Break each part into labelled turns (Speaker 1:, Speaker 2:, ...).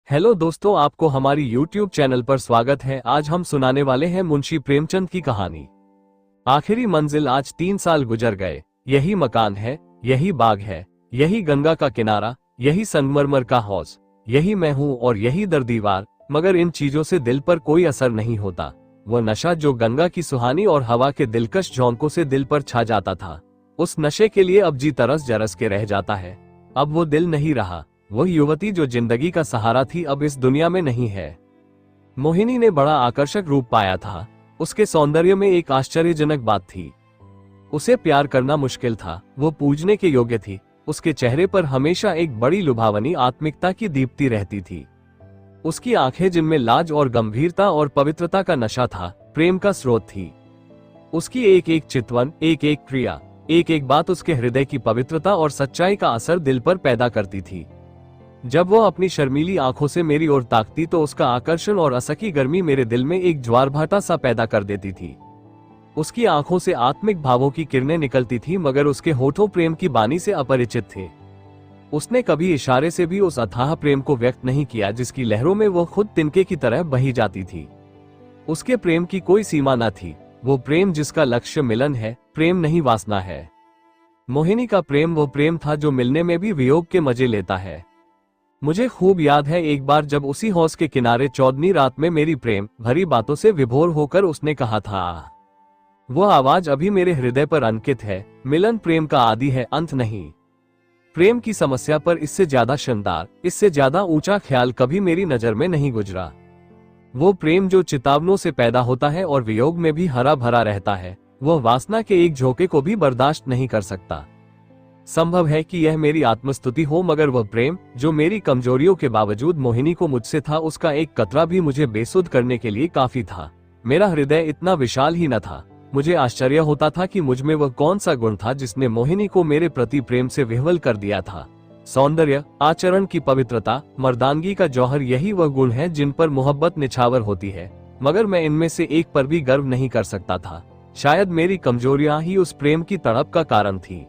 Speaker 1: Hello दोस्तों, आपको हमारी YouTube चैनल पर स्वागत है। आज हम सुनाने वाले हैं मुंशी प्रेमचंद की कहानी आखिरी मंजिल। आज 3 साल गुजर गए। यही मकान है, यही बाग है, यही गंगा का किनारा, यही संगमरमर का हौज, यही मैं हूँ और यही दर दीवार। मगर इन चीजों से दिल पर कोई असर नहीं होता। वह नशा जो गंगा की सुहानी और हवा के दिलकश झोंकों से दिल पर छा जाता था, उस नशे के लिए अब जी तरस जरस के रह जाता है। अब वो दिल नहीं रहा। वह युवती जो जिंदगी का सहारा थी अब इस दुनिया में नहीं है। मोहिनी ने बड़ा आकर्षक रूप पाया था। उसके सौंदर्य में एक आश्चर्यजनक बात थी। उसे प्यार करना मुश्किल था। वो पूजने के योग्य थी। उसके चेहरे पर हमेशा एक बड़ी लुभावनी आत्मिकता की दीप्ति रहती थी। उसकी आंखें जिनमें लाज और गंभीरता और पवित्रता का नशा था, प्रेम का स्रोत थी। उसकी एक एक चितवन, एक एक क्रिया, एक एक बात उसके हृदय की पवित्रता और सच्चाई का असर दिल पर पैदा करती थी। जब वो अपनी शर्मीली आंखों से मेरी ओर ताकती तो उसका आकर्षण और असकी गर्मी मेरे दिल में एक ज्वारभाटा सा पैदा कर देती थी। उसकी आंखों से आत्मिक भावों की किरणें निकलती थी, मगर उसके होठों प्रेम की बानी से अपरिचित थे। उसने कभी इशारे से भी उस अथाह प्रेम को व्यक्त नहीं किया जिसकी लहरों में वो खुद तिनके की तरह बही जाती थी। उसके प्रेम की कोई सीमा न थी। वो प्रेम जिसका लक्ष्य मिलन है, प्रेम नहीं वासना है। मोहिनी का प्रेम वो प्रेम था जो मिलने में भी वियोग के मजे लेता है। मुझे खूब याद है एक बार जब उसी हौज के किनारे चौदहवीं रात में मेरी प्रेम भरी बातों से विभोर होकर उसने कहा था। वो आवाज अभी मेरे हृदय पर अंकित है। मिलन प्रेम का आदि है, अंत नहीं। प्रेम की समस्या पर इससे ज्यादा शानदार, इससे ज्यादा ऊंचा ख्याल कभी मेरी नजर में नहीं गुजरा। वो प्रेम जो चितावनों से पैदा होता है और वियोग में भी हरा भरा रहता है। वह वासना के एक झोंके को भी बर्दाश्त नहीं कर सकता। संभव है कि यह मेरी आत्मस्तुति हो, मगर वह प्रेम जो मेरी कमजोरियों के बावजूद मोहिनी को मुझसे था, उसका एक कतरा भी मुझे बेसुध करने के लिए काफी था। मेरा हृदय इतना विशाल ही न था। मुझे आश्चर्य होता था कि मुझ में वह कौन सा गुण था जिसने मोहिनी को मेरे प्रति प्रेम से विह्वल कर दिया था। सौंदर्य, आचरण की पवित्रता, मर्दानगी का जौहर, यही वह गुण है जिन पर मोहब्बत निछावर होती है। मगर मैं इनमें से एक पर भी गर्व नहीं कर सकता था। शायद मेरी कमजोरियां ही उस प्रेम की तड़प का कारण थी।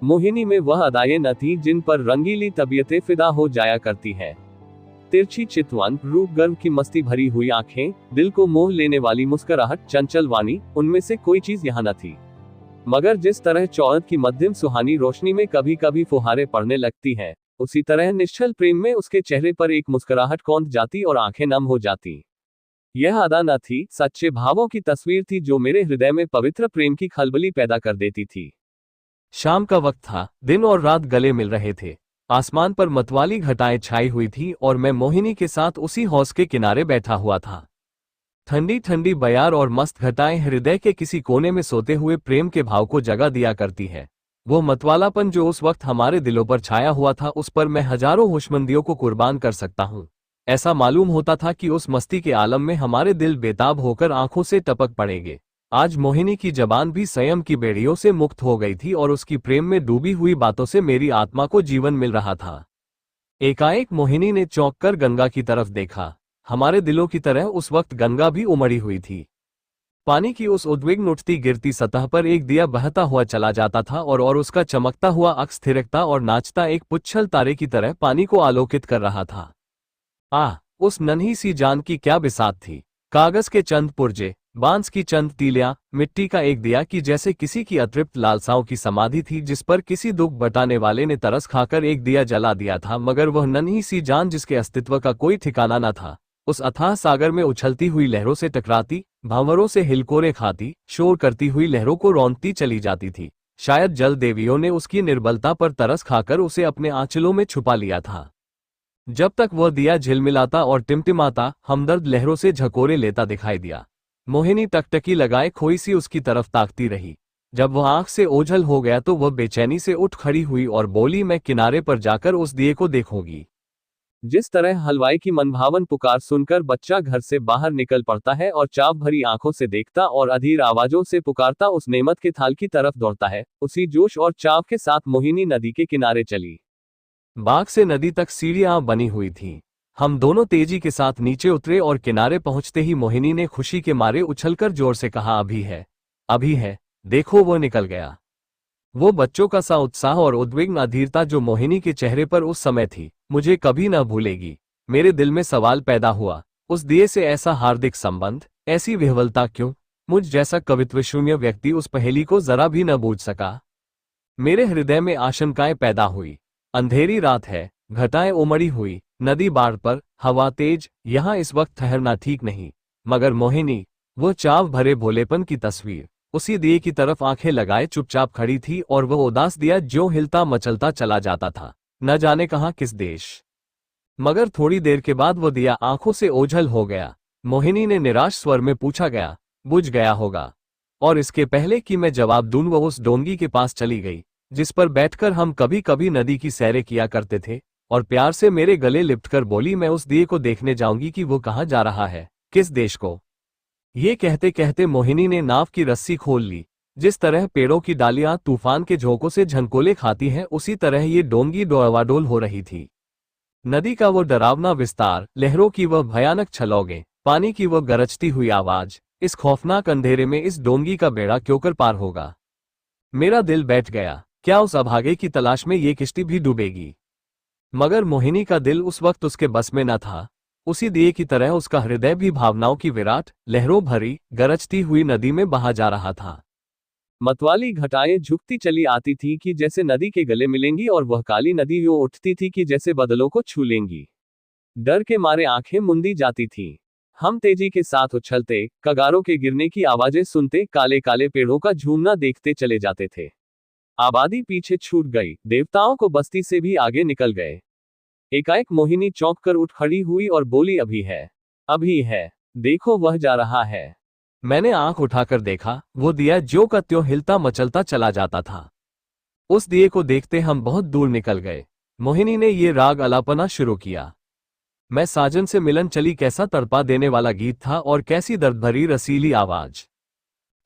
Speaker 1: मोहिनी में वह अदाएं न थी जिन पर रंगीली तबीयतें फिदा हो जाया करती हैं। तिरछी चितवन, रूप गर्व की मस्ती भरी हुई आंखें, दिल को मोह लेने वाली मुस्कुराहट, चंचल वाणी, उनमें से कोई चीज यहाँ न थी। मगर जिस तरह चौथ की मध्यम सुहानी रोशनी में कभी कभी फुहारे पड़ने लगती हैं, उसी तरह निश्चल प्रेम में उसके चेहरे पर एक मुस्कुराहट कौंध जाती और आंखें नम हो जाती। यह अदा न थी, सच्चे भावों की तस्वीर थी जो मेरे हृदय में पवित्र प्रेम की खलबली पैदा कर देती थी। शाम का वक्त था। दिन और रात गले मिल रहे थे। आसमान पर मतवाली घटाएं छाई हुई थी और मैं मोहिनी के साथ उसी हौज के किनारे बैठा हुआ था। ठंडी ठंडी बयार और मस्त घटाएं हृदय के किसी कोने में सोते हुए प्रेम के भाव को जगा दिया करती है। वो मतवालापन जो उस वक्त हमारे दिलों पर छाया हुआ था, उस पर मैं हजारों होशमंदियों को कुर्बान कर सकता हूँ। ऐसा मालूम होता था कि उस मस्ती के आलम में हमारे दिल बेताब होकर आंखों से टपक पड़ेंगे। आज मोहिनी की जबान भी संयम की बेड़ियों से मुक्त हो गई थी और उसकी प्रेम में डूबी हुई बातों से मेरी आत्मा को जीवन मिल रहा था। एकाएक मोहिनी ने चौंक कर गंगा की तरफ देखा। हमारे दिलों की तरह उस वक्त गंगा भी उमड़ी हुई थी। पानी की उस उद्विग्न उठती गिरती सतह पर एक दिया बहता हुआ चला जाता था और उसका चमकता हुआ अक्स थिरकता और नाचता एक पुच्छल तारे की तरह पानी को आलोकित कर रहा था। उस नन्ही सी जान की क्या बिसात थी। कागज के चंद पुर्जे, बांस की चंद तीलियां, मिट्टी का एक दिया कि जैसे किसी की अतृप्त लालसाओं की समाधि थी जिस पर किसी दुख बटाने वाले ने तरस खाकर एक दिया जला दिया था। मगर वह नन्ही सी जान जिसके अस्तित्व का कोई ठिकाना न था, उस अथाह सागर में उछलती हुई लहरों से टकराती, भांवरों से हिलकोरे खाती, शोर करती हुई लहरों को रौंदती चली जाती थी। शायद जल देवियों ने उसकी निर्बलता पर तरस खाकर उसे अपने आंचलों में छुपा लिया था। जब तक वह दिया झिलमिलाता और टिमटिमाता हमदर्द लहरों से झकोरे लेता दिखाई दिया, मोहिनी टकटकी लगाए खोई सी उसकी तरफ ताकती रही। जब वह आंख से ओझल हो गया तो वह बेचैनी से उठ खड़ी हुई और बोली, मैं किनारे पर जाकर उस दिए को देखूंगी। जिस तरह हलवाई की मनभावन पुकार सुनकर बच्चा घर से बाहर निकल पड़ता है और चाव भरी आंखों से देखता और अधीर आवाजों से पुकारता उस नेमत के थाल की तरफ दौड़ता है, उसी जोश और चाव के साथ मोहिनी नदी के किनारे चली। बाग से नदी तक सीढ़ियां बनी हुई थीं। हम दोनों तेजी के साथ नीचे उतरे और किनारे पहुंचते ही मोहिनी ने खुशी के मारे उछलकर जोर से कहा, अभी है, अभी है, देखो वो निकल गया। वो बच्चों का सा उत्साह और उद्विग्न अधीरता जो मोहिनी के चेहरे पर उस समय थी, मुझे कभी न भूलेगी। मेरे दिल में सवाल पैदा हुआ, उस दिए से ऐसा हार्दिक संबंध, ऐसी विह्वलता क्यों? मुझ जैसा कवित्व शून्य व्यक्ति उस पहेली को जरा भी न बूझ सका। मेरे हृदय में आशंकाएं पैदा हुई। अंधेरी रात है, घटाएं उमड़ी हुई, नदी बाढ़ पर, हवा तेज, यहाँ इस वक्त ठहरना ठीक नहीं। मगर मोहिनी, वो चाव भरे भोलेपन की तस्वीर, उसी दिए की तरफ आंखें लगाए चुपचाप खड़ी थी, और वह उदास दिया जो हिलता मचलता चला जाता था, न जाने कहाँ किस देश। मगर थोड़ी देर के बाद वो दिया आंखों से ओझल हो गया। मोहिनी ने निराश स्वर में पूछा, गया? बुझ गया होगा। और इसके पहले कि मैं जवाब दूं वो उस डोंगी के पास चली गई, जिस पर बैठकर हम कभी कभी नदी की सैरें किया करते थे, और प्यार से मेरे गले लिपटकर बोली, मैं उस दिए को देखने जाऊंगी कि वो कहाँ जा रहा है, किस देश को। ये कहते कहते मोहिनी ने नाव की रस्सी खोल ली। जिस तरह पेड़ों की डालियां तूफान के झोंकों से झनकोले खाती हैं, उसी तरह ये डोंगी डोलवाडोल हो रही थी। नदी का वो डरावना विस्तार, लहरों की वह भयानक छलौगे, पानी की वह गरजती हुई आवाज, इस खौफनाक अंधेरे में इस डोंगी का बेड़ा क्यों कर पार होगा? मेरा दिल बैठ गया, क्या उस अभागे की तलाश में ये किश्ती भी डूबेगी? मगर मोहिनी का दिल उस वक्त उसके बस में न था। उसी दिए की तरह उसका हृदय भी भावनाओं की विराट, लहरों भरी, गरजती हुई नदी में बहा जा रहा था। मतवाली घटाएं झुकती चली आती थी कि जैसे नदी के गले मिलेंगी, और वह काली नदी यूं उठती थी कि जैसे बादलों को छू लेंगी। डर के मारे आंखें मुंदी जाती थीं। हम तेजी के साथ उछलते, कगारों के गिरने की आवाजें सुनते, काले काले पेड़ों का झूमना देखते चले जाते थे। आबादी पीछे छूट गई, देवताओं को बस्ती से भी आगे निकल गए। एकाएक मोहिनी चौंक कर उठ खड़ी हुई और बोली, अभी है, देखो वह जा रहा है। मैंने आंख उठाकर देखा, वो दिया ज्यों का त्यों हिलता मचलता चला जाता था। उस दिए को देखते हम बहुत दूर निकल गए। मोहिनी ने ये राग अलापना शुरू किया। मैं साजन से मिलन चली, कैसा तड़पा देने वाला गीत था, और कैसी दर्द भरी रसीली आवाज।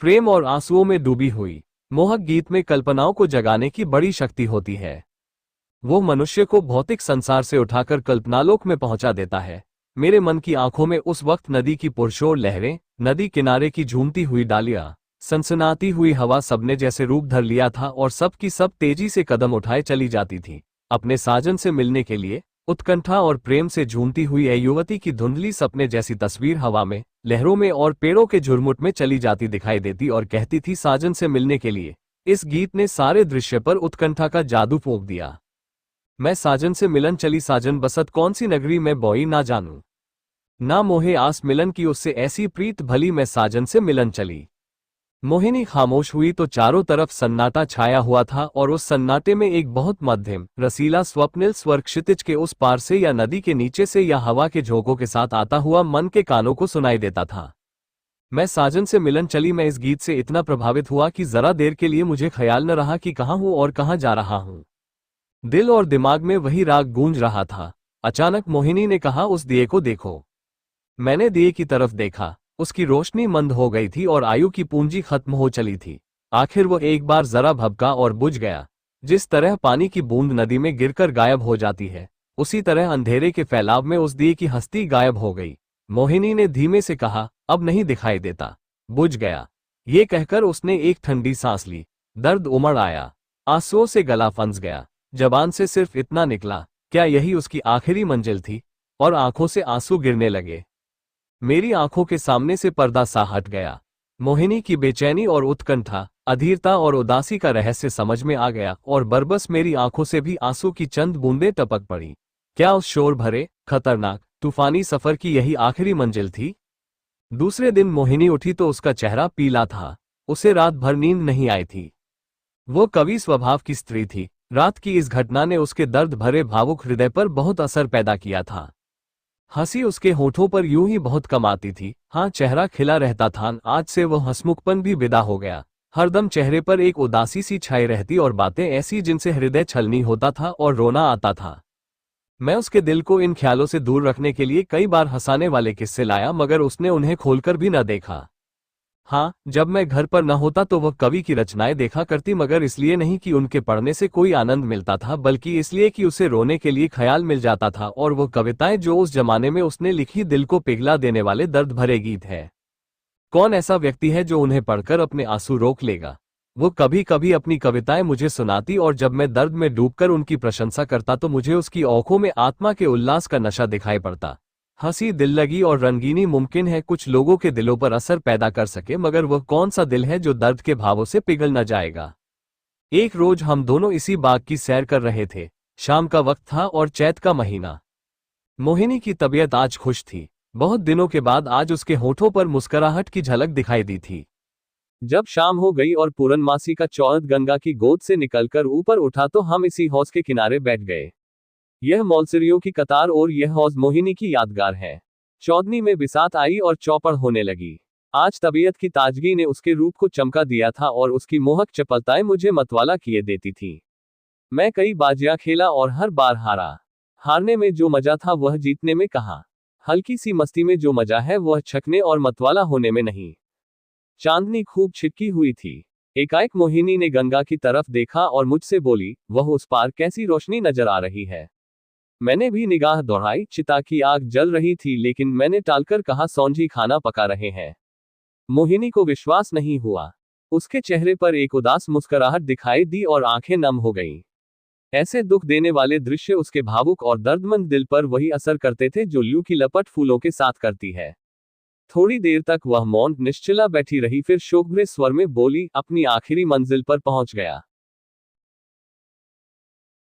Speaker 1: प्रेम और आंसुओं में डूबी हुई मोहक गीत में कल्पनाओं को जगाने की बड़ी शक्ति होती है। वो मनुष्य को भौतिक संसार से उठाकर कल्पनालोक में पहुंचा देता है। मेरे मन की आंखों में उस वक्त नदी की पुरशोर लहरें, नदी किनारे की झूमती हुई डालियां, सनसनाती हुई हवा, सबने जैसे रूप धर लिया था, और सब की सब तेजी से कदम उठाए चली जाती थी अपने साजन से मिलने के लिए। उत्कंठा और प्रेम से झूमती हुई ए युवती की धुंधली सपने जैसी तस्वीर हवा में, लहरों में और पेड़ों के झुरमुट में चली जाती दिखाई देती, और कहती थी, साजन से मिलने के लिए। इस गीत ने सारे दृश्य पर उत्कंठा का जादू फूंक दिया। मैं साजन से मिलन चली, साजन बसत कौन सी नगरी में बोई ना जानूं। ना मोहे आस मिलन की उससे ऐसी प्रीत भली, मैं साजन से मिलन चली। मोहिनी खामोश हुई तो चारों तरफ सन्नाटा छाया हुआ था, और उस सन्नाटे में एक बहुत मध्यम रसीला स्वप्निल स्वर क्षितिज के उस पार से, या नदी के नीचे से, या हवा के झोंकों के साथ आता हुआ मन के कानों को सुनाई देता था। मैं साजन से मिलन चली। मैं इस गीत से इतना प्रभावित हुआ कि जरा देर के लिए मुझे ख्याल न रहा कि कहाँ हूं और कहाँ जा रहा हूं। दिल और दिमाग में वही राग गूंज रहा था। अचानक मोहिनी ने कहा, उस दिए को देखो। मैंने दिए की तरफ देखा। उसकी रोशनी मंद हो गई थी और आयु की पूंजी खत्म हो चली थी। आखिर वो एक बार जरा भभका और बुझ गया। जिस तरह पानी की बूंद नदी में गिरकर गायब हो जाती है, उसी तरह अंधेरे के फैलाव में उस दिए की हस्ती गायब हो गई। मोहिनी ने धीमे से कहा, अब नहीं दिखाई देता, बुझ गया। ये कहकर उसने एक ठंडी सांस ली। दर्द उमड़ आया, आंसुओं से गला फंस गया। जबान से सिर्फ इतना निकला, क्या यही उसकी आखिरी मंजिल थी? और आंखों से आंसू गिरने लगे। मेरी आंखों के सामने से पर्दा सा हट गया। मोहिनी की बेचैनी और उत्कंठा, अधीरता और उदासी का रहस्य समझ में आ गया, और बरबस मेरी आंखों से भी आंसू की चंद बूंदें टपक पड़ी। क्या उस शोर भरे, खतरनाक, तूफानी सफर की यही आखिरी मंजिल थी? दूसरे दिन मोहिनी उठी तो उसका चेहरा पीला था। उसे रात भर नींद नहीं आई थी। वो कवि स्वभाव की स्त्री थी। रात की इस घटना ने उसके दर्द भरे भावुक हृदय पर बहुत असर पैदा किया था। हंसी उसके होठों पर यूं ही बहुत कम आती थी। हाँ, चेहरा खिला रहता था। आज से वो हंसमुखपन भी विदा हो गया। हरदम चेहरे पर एक उदासी सी छाई रहती, और बातें ऐसी जिनसे हृदय छलनी होता था और रोना आता था। मैं उसके दिल को इन ख्यालों से दूर रखने के लिए कई बार हंसाने वाले किस्से लाया, मगर उसने उन्हें खोलकर भी न देखा। हाँ, जब मैं घर पर न होता तो वह कवि की रचनाएं देखा करती, मगर इसलिए नहीं कि उनके पढ़ने से कोई आनंद मिलता था, बल्कि इसलिए कि उसे रोने के लिए ख्याल मिल जाता था। और वो कविताएं जो उस जमाने में उसने लिखी, दिल को पिघला देने वाले दर्द भरे गीत है। कौन ऐसा व्यक्ति है जो उन्हें पढ़कर अपने आंसू रोक लेगा? वो कभी कभी अपनी कविताएं मुझे सुनाती और जब मैं दर्द में डूबकर उनकी प्रशंसा करता तो मुझे उसकी आंखों में आत्मा के उल्लास का नशा दिखाई पड़ता। हंसी, दिल्लगी और रंगीनी मुमकिन है कुछ लोगों के दिलों पर असर पैदा कर सके, मगर वह कौन सा दिल है जो दर्द के भावों से पिघल न जाएगा। एक रोज हम दोनों इसी बाग की सैर कर रहे थे। शाम का वक्त था और चैत का महीना। मोहिनी की तबीयत आज खुश थी। बहुत दिनों के बाद आज उसके होठों पर मुस्कुराहट की झलक दिखाई दी थी। जब शाम हो गई और पूरनमासी का चौथ गंगा की गोद से निकलकर ऊपर उठा तो हम इसी हौज के किनारे बैठ गए। यह मौलसरियों की कतार और यह हौज मोहिनी की यादगार है। चौदनी में बिसात आई और चौपड़ होने लगी। आज तबीयत की ताजगी ने उसके रूप को चमका दिया था और उसकी मोहक चपलताएं मुझे मतवाला किए देती थी। मैं कई बाजियां खेला और हर बार हारा। हारने में जो मजा था वह जीतने में कहाँ। हल्की सी मस्ती में जो मजा है वह छकने और मतवाला होने में नहीं। चांदनी खूब छिटकी हुई थी। एकाएक मोहिनी ने गंगा की तरफ देखा और मुझसे बोली, वह उस पार कैसी रोशनी नजर आ रही है। मैंने भी निगाह दौड़ाई। चिता की आग जल रही थी लेकिन मैंने टालकर कहा, सौंजी खाना पका रहे हैं। मोहिनी को विश्वास नहीं हुआ। उसके चेहरे पर एक उदास मुस्कुराहट दिखाई दी और आंखें नम हो गईं। ऐसे दुख देने वाले दृश्य उसके भावुक और दर्दमंद दिल पर वही असर करते थे जो लू की लपट फूलों के साथ करती है। थोड़ी देर तक वह मौन निश्चला बैठी रही, फिर शोकभरे स्वर में बोली, अपनी आखिरी मंजिल पर पहुंच गया।